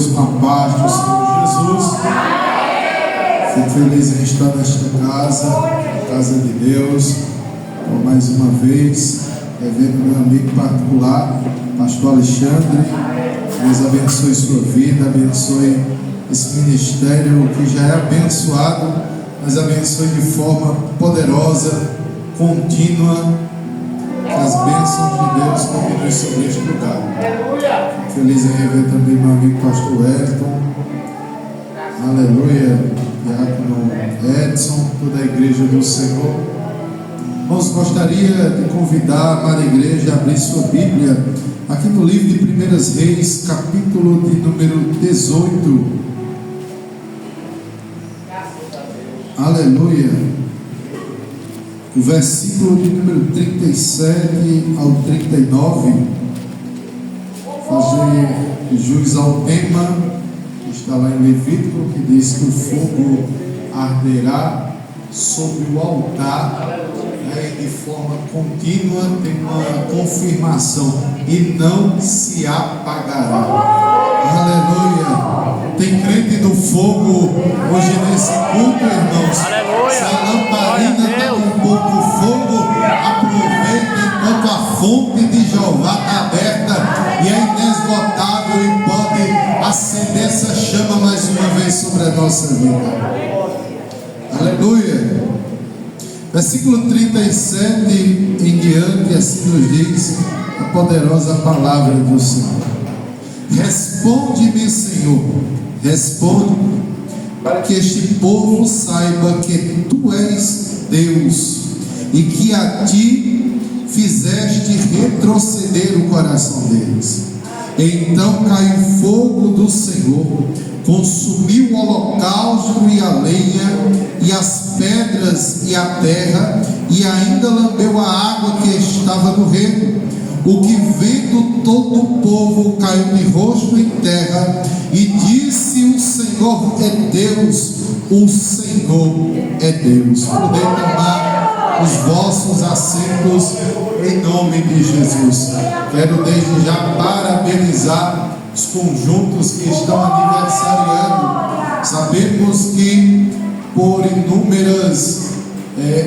Deus, com a paz do Senhor Jesus. Fico feliz em estar nesta casa de Deus, por mais uma vez, revendo meu amigo particular, pastor Alexandre. Deus abençoe sua vida, abençoe esse ministério que já é abençoado, mas abençoe de forma poderosa, contínua. Que as bênçãos de Deus continuem sobre este lugar. Fico feliz em rever também meu amigo pastor Elton. Aleluia. Diácono Edson, toda a igreja do Senhor. Nós gostaria de convidar a amada igreja a abrir sua Bíblia aqui no livro de 1 Reis, capítulo de número 18. Aleluia. O versículo de número 37 ao 39, fazer jus ao tema que está lá em Levítico, que diz que o fogo arderá sobre o altar, de forma contínua, tem uma confirmação, e não se apagará. Aleluia. Tem crente do fogo hoje nesse culto, irmãos. Aleluia. Se a lamparina está com pouco fogo, aproveita enquanto a fonte de Jeová está aberta e é inesgotável e pode acender essa chama mais uma vez sobre a nossa vida. Aleluia. Versículo 37 em diante, assim nos diz a poderosa palavra do Senhor. Responde-me, Senhor, responde, para que este povo saiba que Tu és Deus e que a Ti fizeste retroceder o coração deles. Então caiu fogo do Senhor, consumiu o holocausto e a lenha, e as pedras e a terra, e ainda lambeu a água que estava no rego. O que vendo todo o povo caiu de rosto em terra, e disse: o Senhor é Deus, o Senhor é Deus. Podem tomar os vossos assentos em nome de Jesus. Quero desde já parabenizar os conjuntos que estão aniversariando. Sabemos que por inúmeras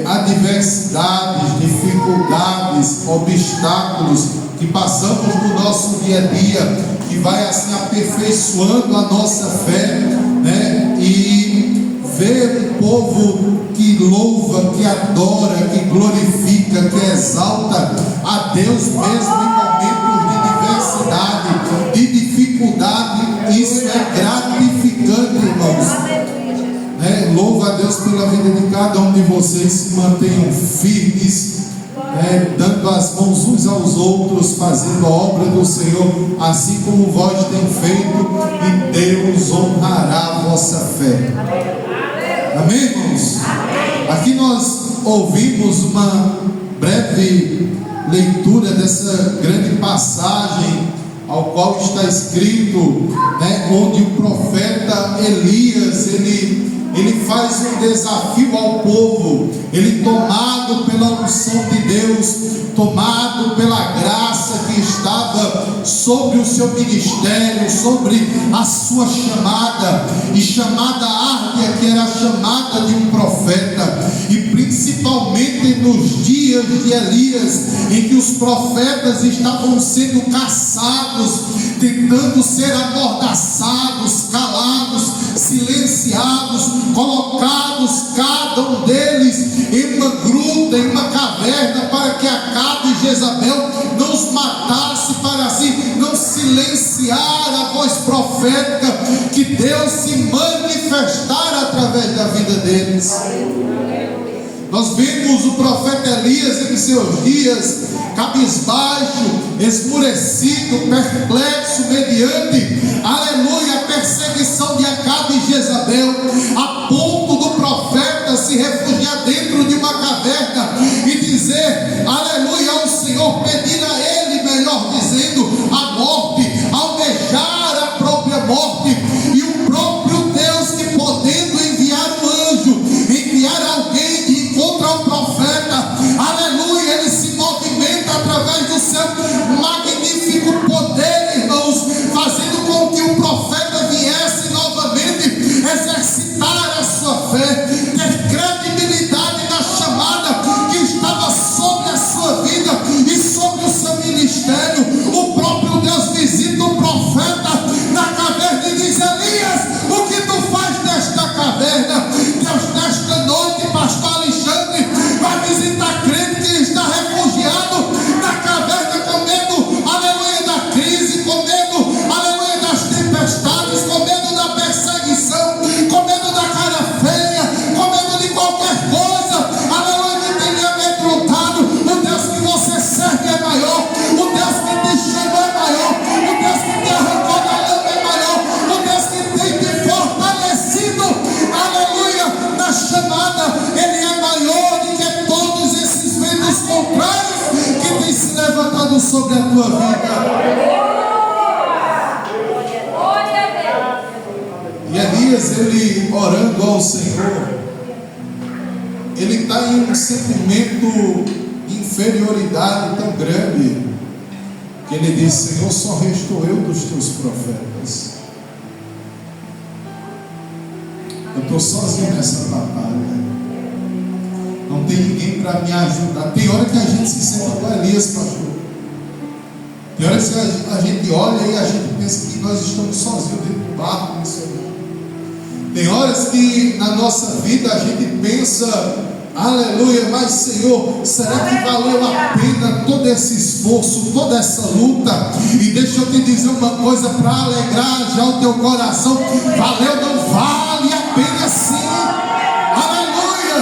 adversidades, dificuldades, obstáculos que passamos no nosso dia a dia, que vai assim aperfeiçoando a nossa fé, né? E ver um povo que louva, que adora, que glorifica, que exalta a Deus mesmo em momentos de diversidade, de dificuldade, isso é gratificante, irmãos. Louvo a Deus pela vida de cada um de vocês. Se mantenham firmes, dando as mãos uns aos outros, fazendo a obra do Senhor, assim como vós tem feito, e Deus honrará a vossa fé. Amém, irmãos? Aqui nós ouvimos uma breve leitura dessa grande passagem, ao qual está escrito, onde o profeta Elias, ele faz um desafio ao povo. Ele, tomado pela unção de Deus, tomado pela graça que estava sobre o seu ministério, sobre a sua chamada, e chamada árdia, que era a chamada de um profeta, e principalmente nos dias de Elias, em que os profetas estavam sendo caçados, tentando ser amordaçados, calados, silenciados, colocados cada um deles em uma gruta, em uma caverna, para que Acabe e Jezabel não os matasse, para assim não silenciar a voz profética que Deus se manifestara através da vida deles. Nós vimos o profeta Elias em seus dias, cabisbaixo, esmurecido, perplexo, mediante, aleluia, a perseguição de Acabe e Jezabel, a ponto do profeta se refugiar dentro de uma caverna e dizer, aleluia, ao Senhor, pedir a Ele, melhor dizendo, a morte, almejar a própria morte, e o próprio Deus que, podendo enviar um anjo, enviar alguém de encontro ao profeta, aleluia, ele se movimenta através do seu magnífico poder, irmãos, fazendo com que o profeta sobre a tua vida. E Elias, ele orando ao Senhor, ele está em um sentimento de inferioridade tão grande, que ele diz: Senhor, só restou eu dos teus profetas. Eu estou sozinho nessa batalha, não tem ninguém para me ajudar. Tem hora que a gente se sente com Elias, pastor. Tem hora que a gente olha e a gente pensa que nós estamos sozinhos dentro do barco. Tem horas que na nossa vida a gente pensa: aleluia, mas Senhor, será que valeu a pena todo esse esforço, toda essa luta? E deixa eu te dizer uma coisa para alegrar já o teu coração: valeu, não vale a pena sim. Aleluia.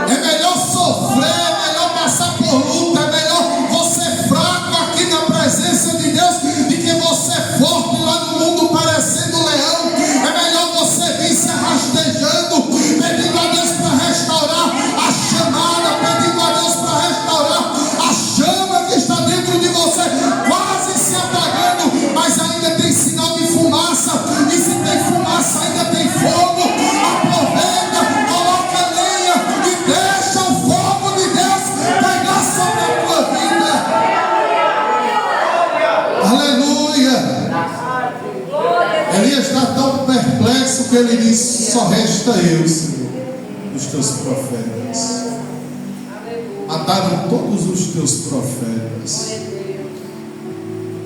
É melhor sofrer, é melhor passar por luta, é melhor você fraco aqui na presença de Deus, do que você forte lá no mundo parecendo leão. É melhor você vir se rastejando, pedindo a Deus para restaurar a chamada, pedindo a Deus para restaurar a chama que está dentro de você, quase se apagando, mas ainda tem sinal de fumaça. E se tem fumaça, ainda tem fogo. Aproveita, coloca lenha e deixa o fogo de Deus pegar sobre a tua vida. Aleluia. Elias está tão perplexo que ele diz: só resta eu, Senhor, os teus profetas. Mataram todos os teus profetas.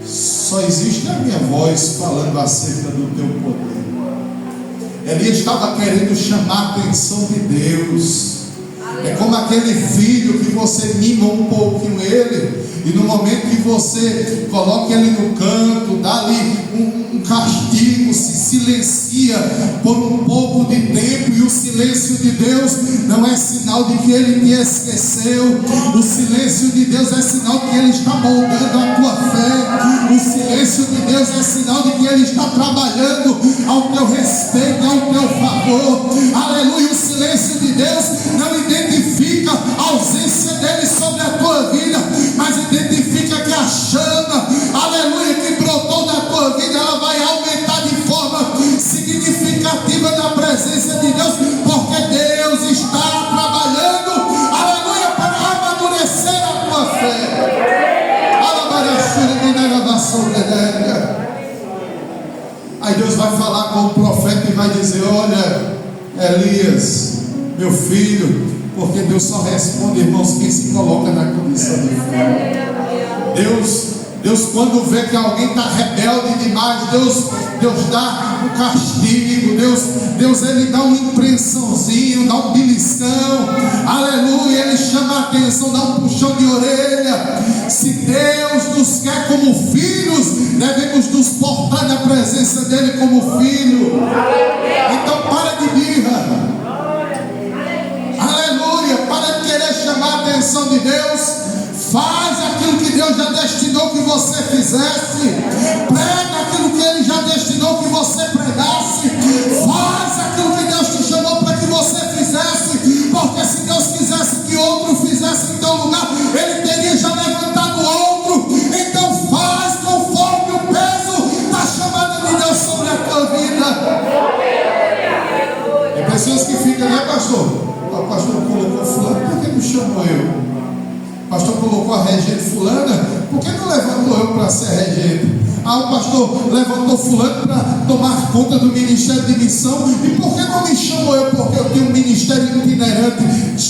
Só existe a minha voz falando acerca do teu poder. Elias estava querendo chamar a atenção de Deus. É como aquele filho que você mima um pouquinho ele, e no momento que você coloca ele no canto, dá ali um castigo, se silencia por um pouco de tempo, e o silêncio de Deus não é sinal de que ele te esqueceu. O silêncio de Deus é sinal de que ele está moldando a tua fé. O silêncio de Deus é sinal de que ele está trabalhando ao teu respeito, ao teu favor. Aleluia. O silêncio de Deus não identifica a ausência dele sobre a tua vida, mas identifica que a chama, aleluia, que brotou da tua vida, ela vai aumentar de forma significativa na presença de Deus, porque Deus está trabalhando, aleluia, para amadurecer a tua fé. Aí Deus vai falar com o profeta e vai dizer: olha, Elias, meu filho, porque Deus só responde, irmãos, quem se coloca na condição de fé. Deus quando vê que alguém está rebelde demais, Deus dá um castigo, Deus ele dá uma impressãozinha, dá um beliscão, aleluia, ele chama a atenção, dá um puxão de orelha. Se Deus nos quer como filhos, devemos nos portar na presença dele como filho. Então para de birra, aleluia, para de querer chamar a atenção de Deus. Faz aquilo que Deus já destinou que você fizesse. Prega aquilo que Ele já destinou que você pregasse. Faz aquilo que Deus te chamou para que você fizesse. Porque se Deus quisesse que outro fizesse em teu lugar, Ele teria já levantado outro. Então faz conforme o peso da chamada de Deus sobre a tua vida. Tem pessoas que ficam, né, pastor? O pastor colocou fulano, por que não chamou eu? O pastor colocou a regente fulana, por que não levantou eu para ser regente? O pastor levantou fulano para tomar conta do ministério de missão, e por que não me chamou eu? Porque eu tenho um ministério itinerante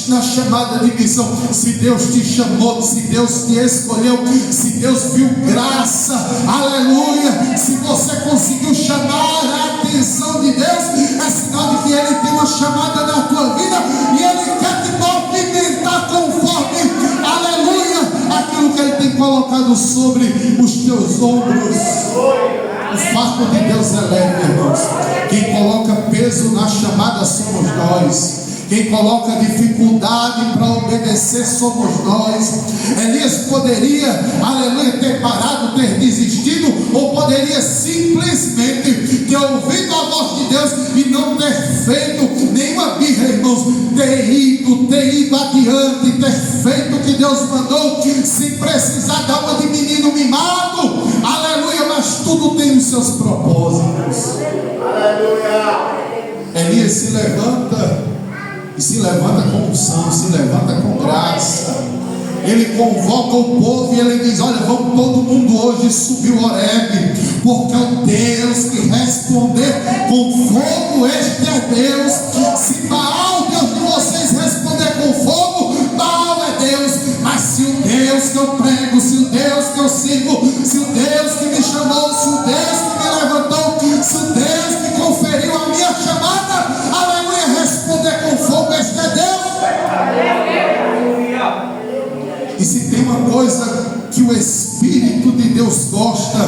na chamada de missão. Se Deus te chamou, se Deus te escolheu, se Deus viu graça, aleluia, se você conseguiu chamar a atenção de Deus, é sinal de que Ele tem uma chamada na tua vida, e Ele quer te movimentar conforme, aleluia, aquilo que Ele tem colocado sobre os teus ombros. O fardo de Deus é leve, irmãos. Quem coloca peso na chamada somos nós. Quem coloca dificuldade para obedecer somos nós. Elias poderia, aleluia, ter parado, ter desistido, ou poderia simplesmente ter ouvido a voz de Deus e não ter feito nenhuma birra, irmãos, ter ido seguido, ter ido adiante, ter feito o que Deus mandou, sem precisar da alma de menino mimado, aleluia, mas tudo tem os seus propósitos. Aleluia. Elias se levanta, e se levanta com unção, se levanta com graça. Ele convoca o povo e ele diz: olha, vamos todo mundo hoje subir o Horebe, porque é o Deus que responder com fogo, este é Deus. Se Baal, Deus de vocês, responder com fogo, Baal é Deus. Mas se o Deus que eu prego, se o Deus que eu sigo, se o Deus que me chamou, se o Deus que me levantou, se o Deus que conferiu a minha chamada, aleluia, responder com fogo, este é Deus. E se tem uma coisa que o Espírito de Deus gosta,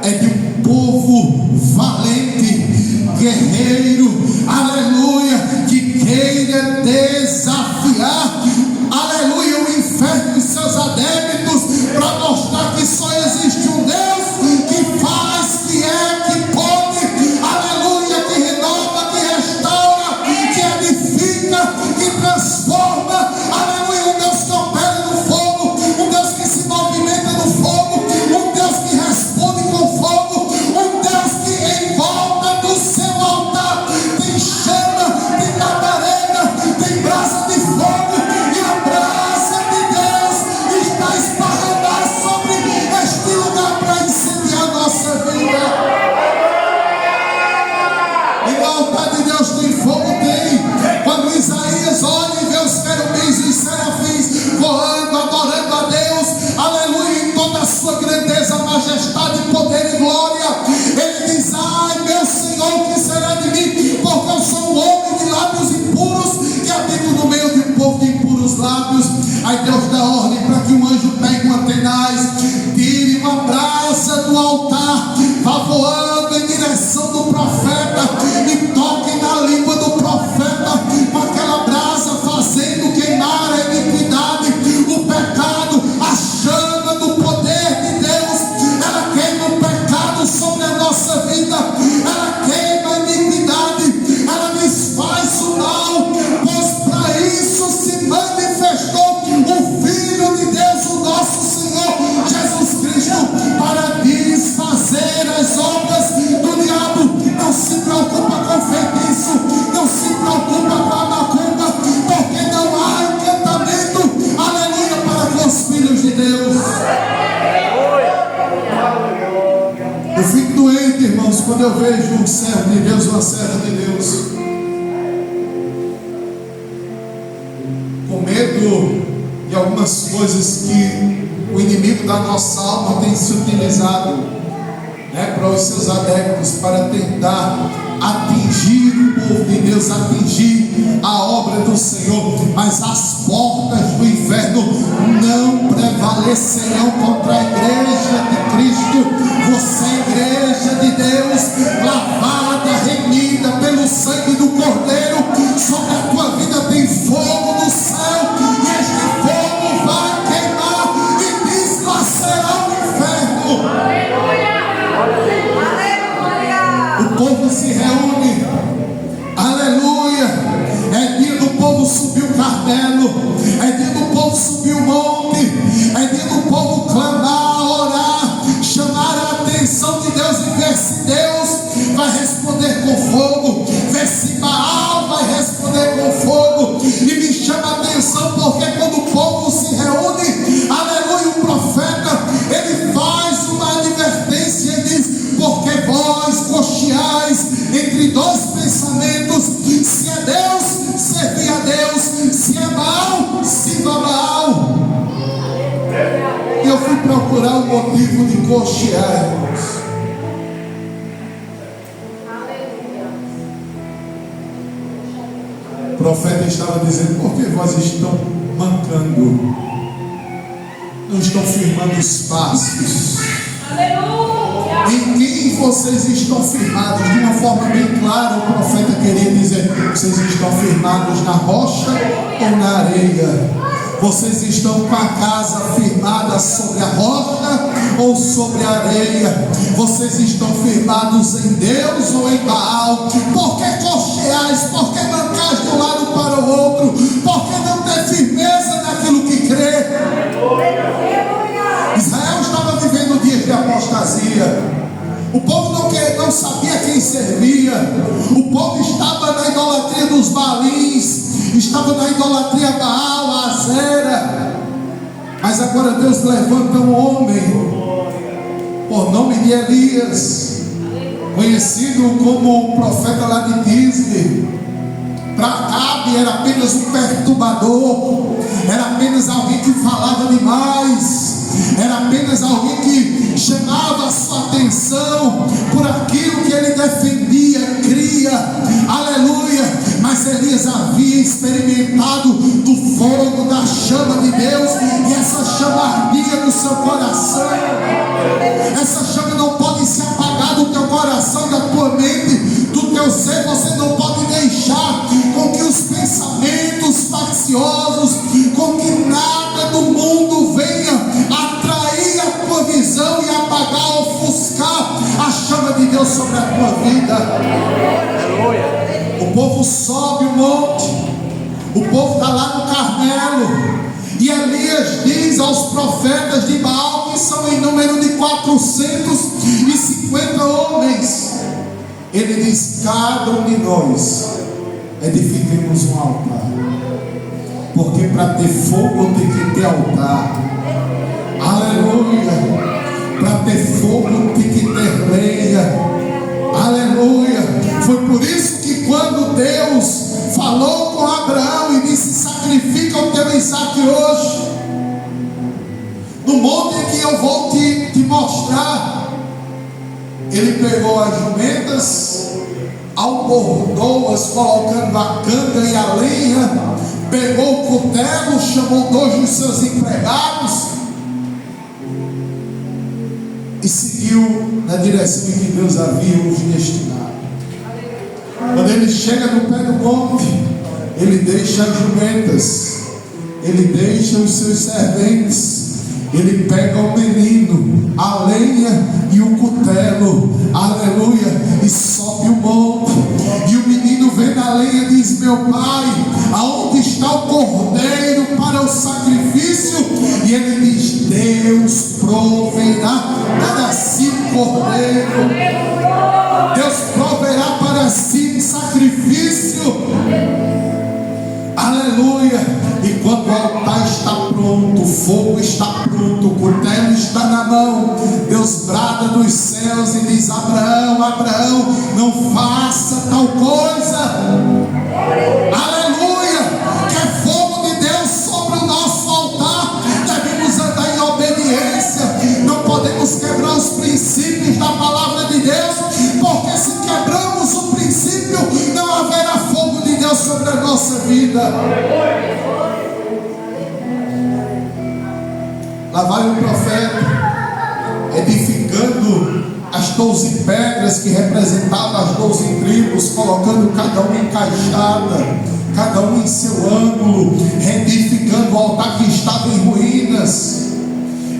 é de um povo valente, guerreiro, aleluia, que queira desafiar, aleluia, o inferno e seus adeptos, para mostrar que só existe um Deus que faz, que é, que pode, aleluia, que renova, que restaura, que edifica, que transforma, aleluia, um Deus que opera no fogo, um Deus que se movimenta no fogo, um Deus que responde com fogo, um Deus que em volta do seu altar tem chama, tem labareda, tem brasa de fogo, e a brasa de Deus está esparramada sobre este lugar para incendiar a nossa vida. E no altar de Deus tem fogo, tem. Quando Isaías olha e vê os querubins e os serafins voando, adorando a Deus, aleluia, em toda a sua grandeza, majestade, poder e glória, ele diz: ai meu Senhor, o que será de mim? Porque eu sou um homem de lábios impuros, que habito no meio de um povo de impuros lábios. Aí Deus dá ordem para que um anjo pegue uma tenaz, tire uma brasa do altar, vá voando em direção do profeta e toque na língua do profeta, com aquela brasa fazendo queimar a iniquidade, o pecado, a chama do poder de Deus. Ela queima o pecado sobre a nossa vida, ela queima a iniquidade, ela desfaz o mal, pois para isso se manifestou o Filho de Deus, o nosso Senhor Jesus Cristo, para desfazer as obras do diabo. Não se preocupa com feitiço, não se preocupa com a macumba, porque não há encantamento, aleluia, para com os filhos de Deus. Eu fico doente, irmãos, quando eu vejo um servo de Deus, uma serva de Deus, com medo de algumas coisas que o inimigo da nossa alma tem se utilizado, para os seus adeptos, para tentar atingir o povo de Deus, atingir a obra do Senhor. Mas as portas do inferno não prevalecerão contra a igreja de Cristo. Você é igreja de Deus, lavada, remida pelo sangue do Cordeiro. Sobre a tua vida tem fogo do céu, e este fogo vai queimar e deslacerar o inferno. O povo se reúne, aleluia, é dia do povo subir o Carmelo, é dia do povo subir o monte, é dia do povo clamar, orar, chamar a atenção de Deus e ver se Deus vai responder com fogo, ver se Baal vai responder com fogo. E me chama a atenção porque quando o povo se reúne, aleluia, o profeta, ele faz uma advertência e diz: porque vós cocheais entre dois pensamentos, se é Deus, servi a Deus, se é Baal, sirva a Baal. E eu fui procurar o motivo de cochear, irmãos. O profeta estava dizendo: por que vós estão mancando, não estão firmando os passos? Em quem vocês estão firmados? De uma forma bem clara, o profeta queria dizer: vocês estão firmados na rocha ou na areia? Vocês estão com a casa firmada sobre a rocha ou sobre a areia? Vocês estão firmados em Deus ou em Baal? Por que cocheais? Por que mancais de um lado para o outro? não sabia quem servia. O povo estava na idolatria dos Baalins, estava na idolatria Baal, Azera. Mas agora Deus levanta um homem, por nome de Elias, conhecido como o profeta lá de Tisbe. Para Acabe era apenas um perturbador, era apenas alguém que falava demais, era apenas alguém que chamava a sua atenção por aquilo que ele defendia, cria, aleluia. Mas Elias havia experimentado do fogo, da chama de Deus, e essa chama ardia no seu coração. Essa chama não pode se apagar do teu coração, da tua mente, do teu ser. Você não pode deixar com que os pensamentos facciosos, com que nada do mundo venha atrair a tua visão e apagar, ofuscar a chama de Deus sobre a tua vida. O povo sobe o monte, o povo está lá no Carmelo, e Elias diz aos profetas de Baal, que são em número de 450 homens, ele diz: cada um de nós edifiquemos um altar, porque para ter fogo tem que ter altar. Aleluia. Para ter fogo tem que ter lenha. Aleluia. Foi por isso que quando Deus falou com Abraão e disse: sacrifica o teu Isaque hoje, no monte que eu vou te mostrar, ele pegou as jumentas, albordou-as, colocando a canga e a lenha, pegou o cutelo, chamou 2 dos seus empregados e seguiu na direção em que Deus havia os destinado. Quando ele chega no pé do monte, ele deixa as jumentas, ele deixa os seus serventes, ele pega o menino, a lenha e o cutelo, aleluia, e sobe o monte. E o menino vendo a lenha diz: meu pai, aonde está o cordeiro para o sacrifício? E ele diz: Deus proverá para si um cordeiro, Deus proverá para si um sacrifício. Aleluia. E quando o altar está pronto, o fogo está pronto, o cutelo está na mão, Deus brada dos céus e diz: Abraão, Abraão, não faça tal coisa. Aleluia. Quer fogo de Deus sobre o nosso altar, devemos andar em obediência. Não podemos quebrar os princípios da palavra de Deus, porque se quebramos o princípio, não haverá fogo de Deus sobre a nossa vida. Lá vai o profeta edificando as 12 pedras que representavam as 12 tribos, colocando cada uma encaixada, cada uma em seu ângulo, reedificando o altar que estava em ruínas.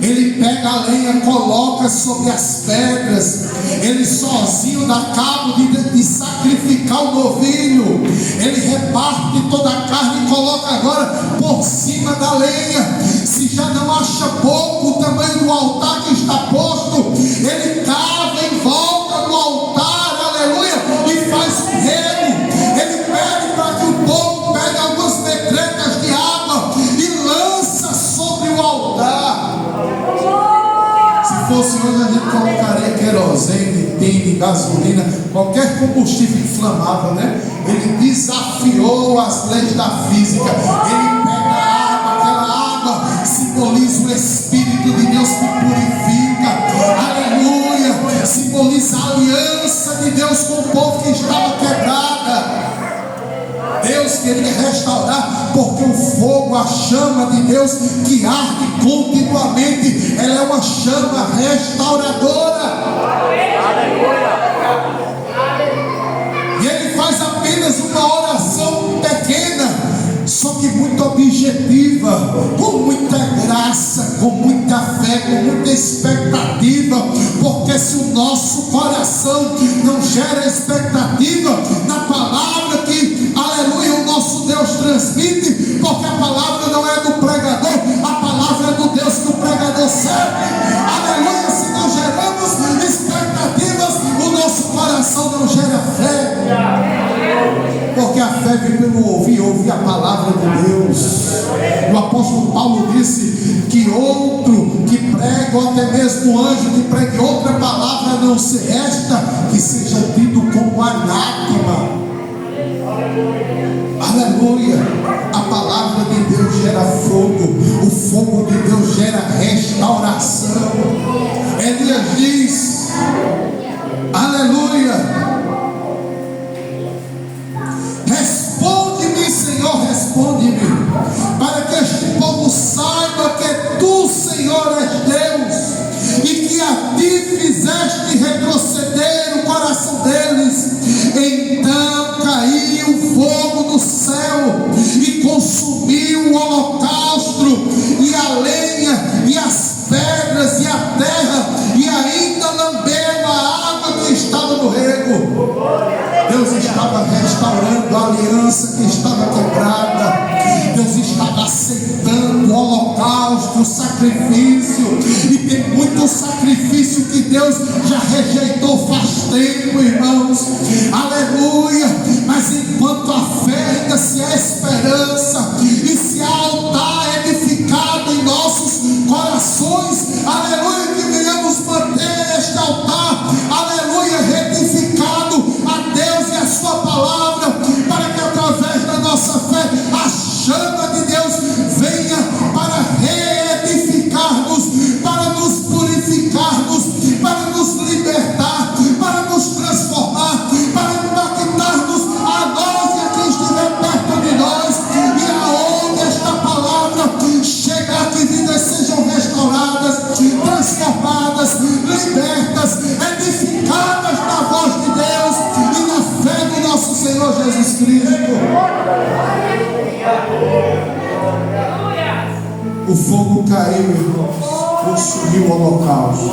Ele pega a lenha, coloca sobre as pedras, ele sozinho dá cabo de sacrificar o novilho, ele reparte toda a carne e coloca agora por cima da lenha. Se já não acha pouco o tamanho do altar que está posto, ele cava em volta do altar, aleluia, e faz um rego. Ele pede para que o povo pegue algumas metrecas de água e lança sobre o altar. Se fosse hoje, a gente colocaria querosene, pene, gasolina, qualquer combustível inflamável, né? Ele desafiou as leis da física. Ele pega a água, aquela água simboliza o Espírito de Deus que purifica, aleluia, simboliza a aliança de Deus com o povo que estava quebrada. Deus queria restaurar, porque o fogo, a chama de Deus que arde continuamente, ela é uma chama restauradora. E ele faz apenas uma oração pequena, só que muito objetiva, com muita graça, com muita fé, com muita expectativa, porque se o nosso coração não gera expectativa na palavra que, aleluia, o nosso Deus transmite, porque a palavra não é do pregador, a palavra é do Deus que o pregador serve, aleluia. Se não geramos expectativas, o nosso coração coração não gera fé, porque a fé vem pelo ouvir a palavra de Deus. O apóstolo Paulo disse que outro que prega, ou até mesmo um anjo que pregue outra palavra, a não ser esta, que seja tido como anátema. Aleluia. A palavra de Deus gera fogo. O fogo de Deus gera restauração. Elias diz: aleluia, responde-me, Senhor, responde-me, para que este povo saiba que tu, Senhor, és Deus, e que a ti fizeste retroceder o coração deles. Então caiu fogo do céu e consumiu o holocausto, e a lenha, e as pedras, e a terra, e ainda lambeu a água que estava no rego. Deus estava restaurando a aliança que estava quebrada. Deus estava aceitando o holocausto, o sacrifício. E tem muito sacrifício que Deus já rejeitou faz tempo, irmãos. Aleluia. Mas enquanto a fé ainda se há esperança, e se há altar edificado em nossos corações, aleluia, que venhamos manter este altar, aleluia, edificado a Deus e a sua palavra, para que através da nossa fé a chama de Deus venha para reedificar-nos, para nos purificar-nos, para nos libertar, para nos transformar, para impactar-nos a nós e a quem estiver perto de nós, e aonde esta palavra chegar, que vidas sejam restauradas, transformadas, libertas, edificadas na voz de Deus e na fé do nosso Senhor Jesus Cristo. O fogo caiu, irmãos, consumiu o holocausto.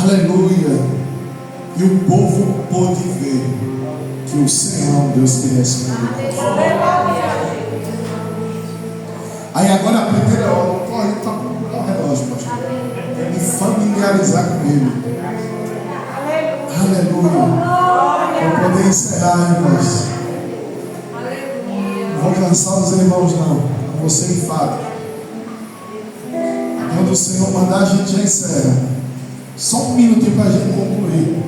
Aleluia. E o povo pôde ver que o Senhor é um Deus que responde. Aí agora a primeira hora, corre para procurar o relógio, pastor, para me familiarizar com ele. Aleluia. Para poder encerrar, irmãos. Não vou cansar os irmãos, não. Vou ser enfático. Quando o Senhor mandar, a gente já encerra. Só um minutinho para a gente concluir.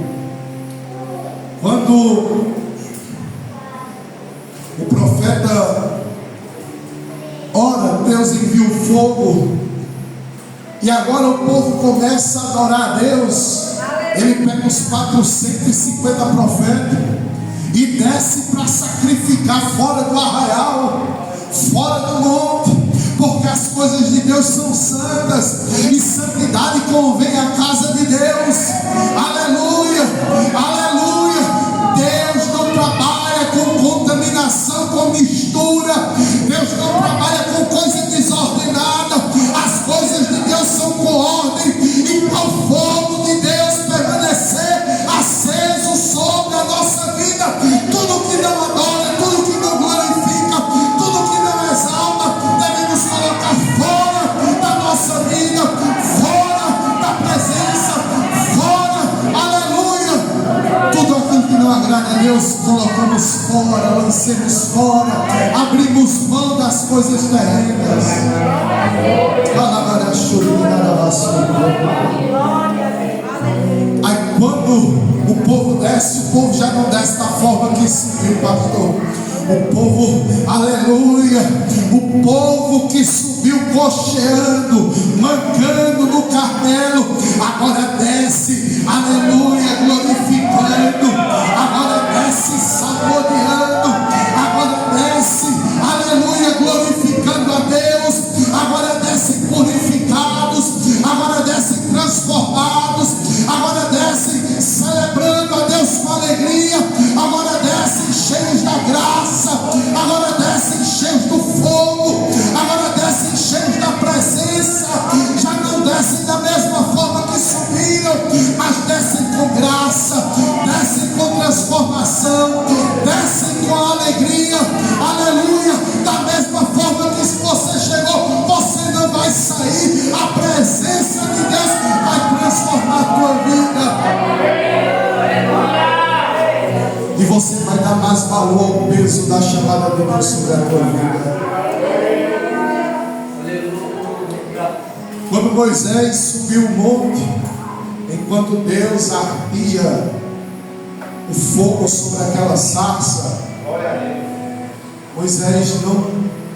Quando o profeta ora, Deus envia o fogo, e agora o povo começa a adorar a Deus. Ele pega os 450 profetas e desce para sacrificar fora do arraial, fora do monte, porque as coisas de Deus são santas, e santidade convém à casa de Deus. Aleluia, aleluia. Deus não trabalha com contaminação, com mistura. Deus não trabalha com coisa desordenada. As coisas de Deus são com ordem, e para o fogo de Deus permanecer aceso sobre a nossa vida, tudo que não adora, tudo que não glorifica, tudo que não exalta, devemos colocar fora da nossa vida, fora da presença, fora, aleluia. Tudo aquilo que não agrada a Deus, colocamos fora, lancemos fora, abrimos mão das coisas terrenas. Aí quando o povo desce, o povo já não desce da forma que subiu, pastor. O povo, aleluia, o povo que subiu cocheando, mancando no Carmelo, agora desce, aleluia, glorificando, agora desce saboreando, agora desce, aleluia, glorificando a Deus, agora descem purificados, agora descem transformados, agora descem celebrando a Deus com alegria, agora descem cheios da graça, agora descem cheios do fogo, agora descem cheios da presença, já não descem da mesma forma que subiram, mais valor ao peso da chamada de Deus sobre a tua vida. Quando Moisés subiu o monte, enquanto Deus ardia o fogo sobre aquela sarça, Moisés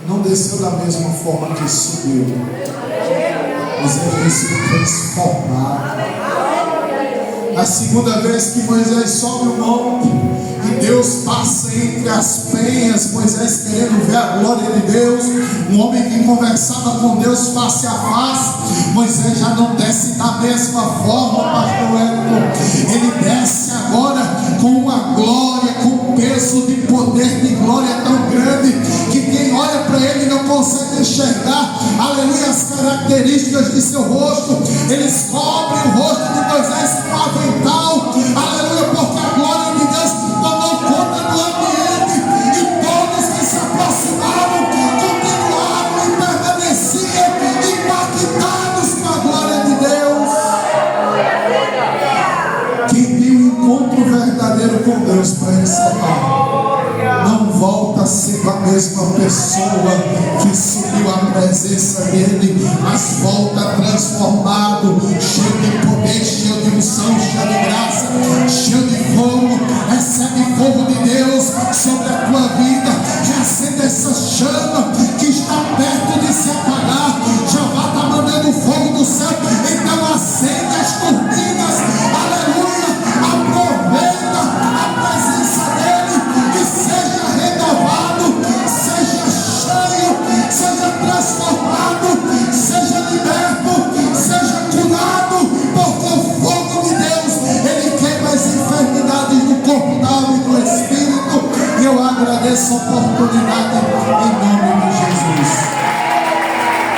não desceu da mesma forma que subiu. Moisés veio transformado. A segunda vez que Moisés sobe o monte e Deus passa entre as penhas, Moisés querendo ver a glória de Deus, um homem que conversava com Deus face a face, Moisés já não desce da mesma forma, pastor Elton. Ele desce agora com uma glória, com um peso de poder, de glória tão grande, que quem olha para ele não consegue enxergar, aleluia, as características de seu rosto. Eles cobrem o rosto de Moisés com um avental, aleluia, porque a glória de Deus tomou conta do ambiente, e todos que se aproximavam continuavam e permaneciam impactados com a glória de Deus. Quem tem um encontro verdadeiro com Deus, para encerrar, não volta a ser a mesma pessoa que subiu à presença dele, mas volta transformado, cheio de poder, cheio de unção, cheio de graça, cheio de fogo. Recebe fogo de Deus sobre a tua vida. Recebe essa chama que está perto de se apagar. Jeová está mandando fogo do céu, então acende as turbinas, aleluia, aproveita a presença dele e seja renovado, seja cheio, seja transformado, seja liberto, seja curado, porque o fogo de Deus, ele queima as enfermidades do corpo, da alma e do espírito. E eu agradeço a oportunidade em nome